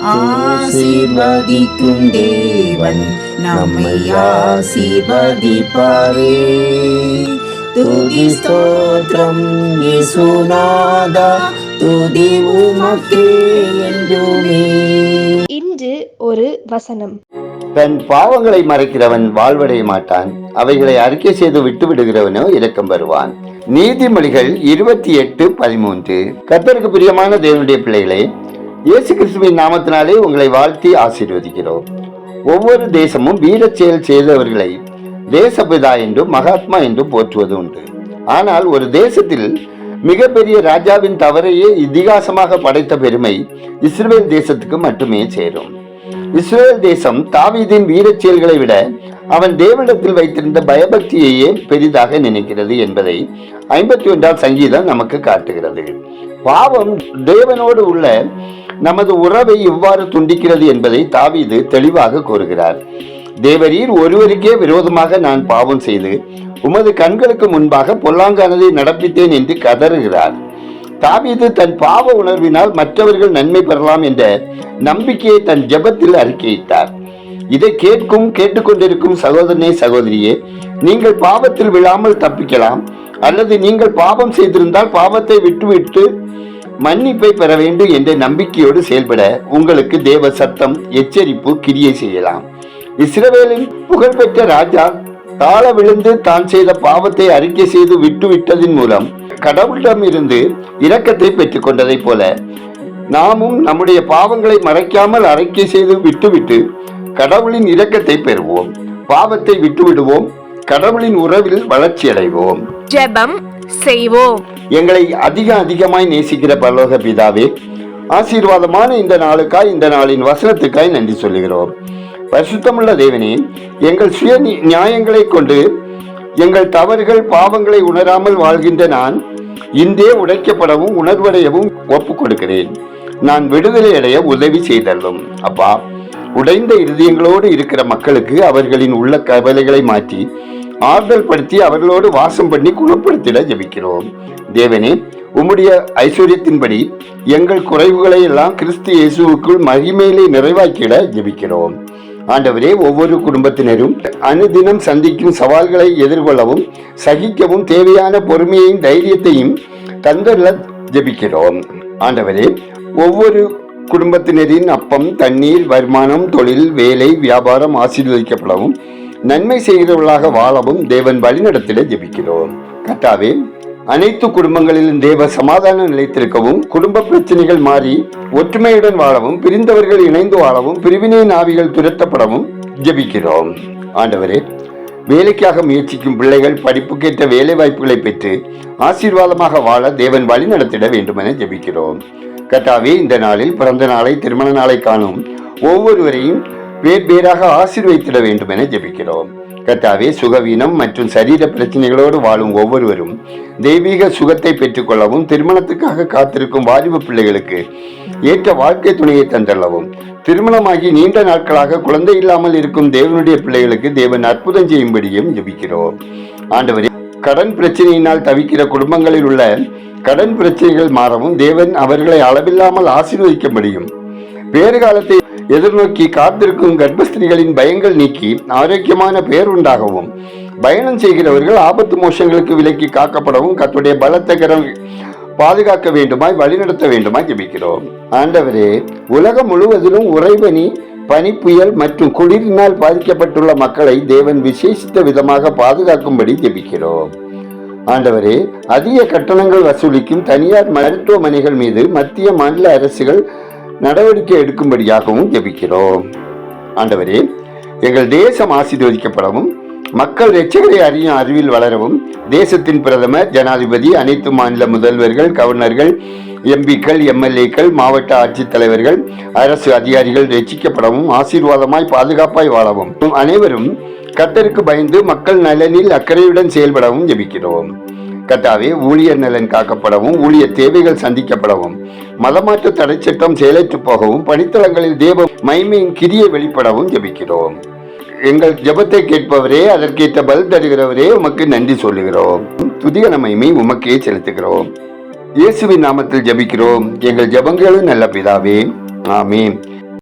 ஆசீர்வதிக்கும் தேவன் நம்மை ஆசீர்வதிப்பாரே. துதி ஸ்தோத்திரம் இயேசுநாதா, துதி உமக்கே என்றுமே. இன்று ஒரு வசனம். தன் பாவங்களை மறைக்கிறவன் வாழ்வடைய மாட்டான், அவைகளை அறிக்கை செய்து விட்டு விடுகிறவனோ இரக்கம் பெறுவான். நீதிமொழிகள் 28:13. கர்த்தருக்கு பிரியமான தேவனுடைய பிள்ளைகளே, இயேசு கிறிஸ்துவின் நாமத்தினாலே உங்களை வாழ்த்தி ஆசீர்வதிக்கிறோம். ஒவ்வொரு தேசமும் வீரச் செயல் செய்தவர்களை தேசபிதா என்றும் மகாத்மா என்றும் போற்றுவது உண்டு. ஆனால் ஒரு தேசத்தில் மிகப்பெரிய ராஜாவின் தவறையே இதிகாசமாக படைத்த பெருமை இஸ்ரவேல் தேசத்துக்கு மட்டுமே சேரும். இஸ்ரவேல் தேசம் தாவீதின் வீரச் செயல்களை விட அவன் தேவனிடத்தில் வைத்திருந்த பயபக்தியையே பெரிதாக நினைக்கிறது என்பதை 51ஆம் சங்கீதம் நமக்கு காட்டுகிறது. பாவம் தேவனோடு உள்ள நமது உறவை இவ்வாறு துண்டிக்கிறது என்பதை தாவீது தெளிவாக கூறுகிறார். தேவரீர் ஒருவருக்கே விரோதமாக நான் பாவம் செய்து உமது கண்களுக்கு முன்பாக பொல்லாங்கானதை நடப்பித்தேன் என்று கதறுகிறார். தாவீது தன் பாவ உணர்வினால் மற்றவர்கள் நன்மை பெறலாம் என்ற நம்பிக்கையை தன் ஜெபத்தில் அறிக்கையிட்டார். இதை கேட்டுக்கொண்டிருக்கும் சகோதரனே, சகோதரியே, நீங்கள் பாவத்தில் விழாமல் தப்பிக்கலாம், அல்லது நீங்கள் பாவம் செய்திருந்தால் பாவத்தை விட்டுவிட்டு மன்னிப்பை பெற வேண்டும் என்ற நம்பிக்கையோடு செயல்பட உங்களுக்கு தேவ சத்தம் எச்சரிப்பு கிரியை செய்யலாம். இஸ்ரவேலின் புகழ்பெற்ற ராஜா தாழ விழுந்து தான் செய்த பாவத்தை அறிக்கை செய்து விட்டுவிட்டதின் மூலம் கடவுளிடம் இருந்து இரக்கத்தை பெற்றுக் கொண்டதை போல நாமும் நம்முடைய பாவங்களை மறைக்காமல் அறிக்கை செய்து விட்டுவிட்டு கடவுளின் இரக்கத்தை பெறுவோம். பாவத்தை விட்டுவிடுவோம், கடவுளின் உறவில் வளர்ச்சி அடைவோம். ஜெபம் செய்வோம். எங்களை அதிகமாய் நேசிக்கிற பரலோக பிதாவே, ஆசீர்வாதமான இந்த நாளுக்காய், இந்த நாளின் வசனத்துக்காய் நன்றி சொல்லுகிறோம். பரிசுத்தமுள்ள தேவனே, எங்கள் சுய நியாயங்களை கொண்டு எங்கள் தவறுகள் பாவங்களை உணராமல் வாழ்கின்ற நான் இன்றே உடைக்கப்படவும் உணர்வடையவும் ஒப்பு கொடுக்கிறேன். நான் விடுதலை அடைய உதவி செய்தல்லும். அப்பா, உடைந்த இருதயங்களோடு இருக்கிற மக்களுக்கு அவர்களின் உள்ள கவலைகளை மாற்றி ஆறுதல் படுத்தி அவர்களோடு வாசம் பண்ணி குணப்படுத்திட ஜெபிக்கிறோம். தேவனே, உம்முடைய ஐஸ்வர்யத்தின்படி எங்கள் குறைவுகளை எல்லாம் கிறிஸ்து இயேசுவுக்குள் மகிமையிலே நிறைவாக்கிட ஜெபிக்கிறோம். ஆண்டவரே, ஒவ்வொரு குடும்பத்தினரும் அனுதினம் சந்திக்கும் சவால்களை எதிர்கொள்ளவும் சகிக்கவும் தேவையான பொறுமையையும் தைரியத்தையும் தந்தள்ள ஜெபிக்கிறோம். ஆண்டவரே, ஒவ்வொரு குடும்பத்தினரின் அப்பம், தண்ணீர், வருமானம், தொழில், வேலை, வியாபாரம் ஆசீர்வதிக்கப்படவும் நன்மை செய்கிறவர்களாக வாழவும் தேவன் வழிநடத்திட ஜெபிக்கிறோம். கர்த்தாவே, அனைத்து குடும்பங்களிலும் தேவ சமாதானம் நிலைத்திருக்கவும், குடும்ப பிரச்சனைகள் மாறி ஒற்றுமையுடன் வாழவும், பிரிந்தவர்கள் இணைந்து வாழவும், பிரிவினை ஆவிகள் துரத்தப்படவும் ஜெபிக்கிறோம். ஆண்டவரே, வேலைக்காக முயற்சிக்கும் பிள்ளைகள் படிப்புக்கேற்ற வேலை வாய்ப்புகளை பெற்று ஆசீர்வாதமாக வாழ தேவன் வழி நடத்திட வேண்டும் என ஜெபிக்கிறோம். கர்த்தாவே, இந்த நாளில் பிறந்த நாளை, திருமண நாளை காணும் ஒவ்வொருவரையும் வேறாக ஆசீர்வதித்திட வேண்டும் என ஜெபிக்கிறோம். கர்த்தாவே, சுகவீனம் மற்றும் சரீர பிரச்சனைகளோடு வாழும் ஒவ்வொருவரும் தெய்வீக சுகத்தை பெற்றுக்கொள்ளவும், திருமணத்துக்காக காத்திருக்கும் வாலிப பிள்ளைகளுக்கு ஏற்ற வாழ்க்கை துணையை தந்தள்ளவும், திருமணமாகி நீண்ட நாட்களாக குழந்தை இல்லாமல் இருக்கும் தேவனுடைய பிள்ளைகளுக்கு தேவன் அற்புதம் செய்யும்படியும் ஜெபிக்கிறோம். ஆண்டவரே, கடன் பிரச்சனையினால் தவிக்கிற குடும்பங்களில் உள்ள கடன் பிரச்சனைகள் மாறவும், தேவன் அவர்களை அளவில்லாமல் ஆசீர்வதிக்கும்படியும், வேறு காலத்தை எதிர்நோக்கி காத்திருக்கும் கர்ப்பஸ்திரிகளின் பயங்கள் நீக்கி ஆரோக்கியமான பேருண்டாகவும், பயணம் செய்கிறவர்கள் ஆபத்து மோசங்களுக்கு விலக்கி காக்கப்படவும் கர்த்தருடைய பலத்த கரம் பாதுகாக்க வேண்டுமாய் வழிநடத்த வேண்டுமாய் ஜெபிக்கிறோம். ஆண்டவரே, உலகம் முழுவதிலும் உறைபனி, பனி, புயல் மற்றும் குளிரினால் பாதிக்கப்பட்டுள்ள மக்களை தேவன் விசேஷித்த விதமாக பாதுகாக்கும்படி ஜெபிக்கிறோம். ஆண்டவரே, அதிக கட்டணங்கள் வசூலிக்கும் தனியார் மருத்துவமனைகள் மீது மத்திய மாநில அரசுகள் நடவடிக்கை எடுக்கும்படியாகவும் ஜெபிக்கிறோம். ஆண்டவரே, எங்கள் தேசம் ஆசீர்வதிக்கப்படவும், மக்கள் இரட்சகரை அறியும் அறிவில் வளரவும், தேசத்தின் பிரதமர், ஜனாதிபதி, அனைத்து மாநில முதல்வர்கள், கவர்னர்கள், எம்பிக்கள், எம்எல்ஏக்கள், மாவட்ட ஆட்சித்தலைவர்கள், அரசு அதிகாரிகள் ரட்சிக்கப்படவும், ஆசீர்வாதமாய் பாதுகாப்பாய் வாழவும், அனைவரும் கர்த்தருக்கு பயந்து மக்கள் நலனில் அக்கறையுடன் செயல்படவும் ஜெபிக்கிறோம். கர்த்தாவே, ஊழியர் நலன் காக்கப்படவும், ஊழியர் தேவைகள் சந்திக்கப்படவும், மதமாற்ற தடை சட்டம் செயலற்று போகவும், பணித்தளங்களில் தேவ மகிமையின் கிரியை வெளிப்படவும் ஜெபிக்கிறோம். எங்கள் ஜெபத்தை கேட்பவரே, அதற்கேற்ற பதில் தருகிறவரே, உமக்கு நன்றி சொல்லுகிறோம். துதிகன மகிமை உமக்கே செலுத்துகிறோம். இயேசுவின் நாமத்தில் ஜெபிக்கிறோம் எங்கள் ஜெபங்களும் நல்ல பிதாவே, ஆமென்.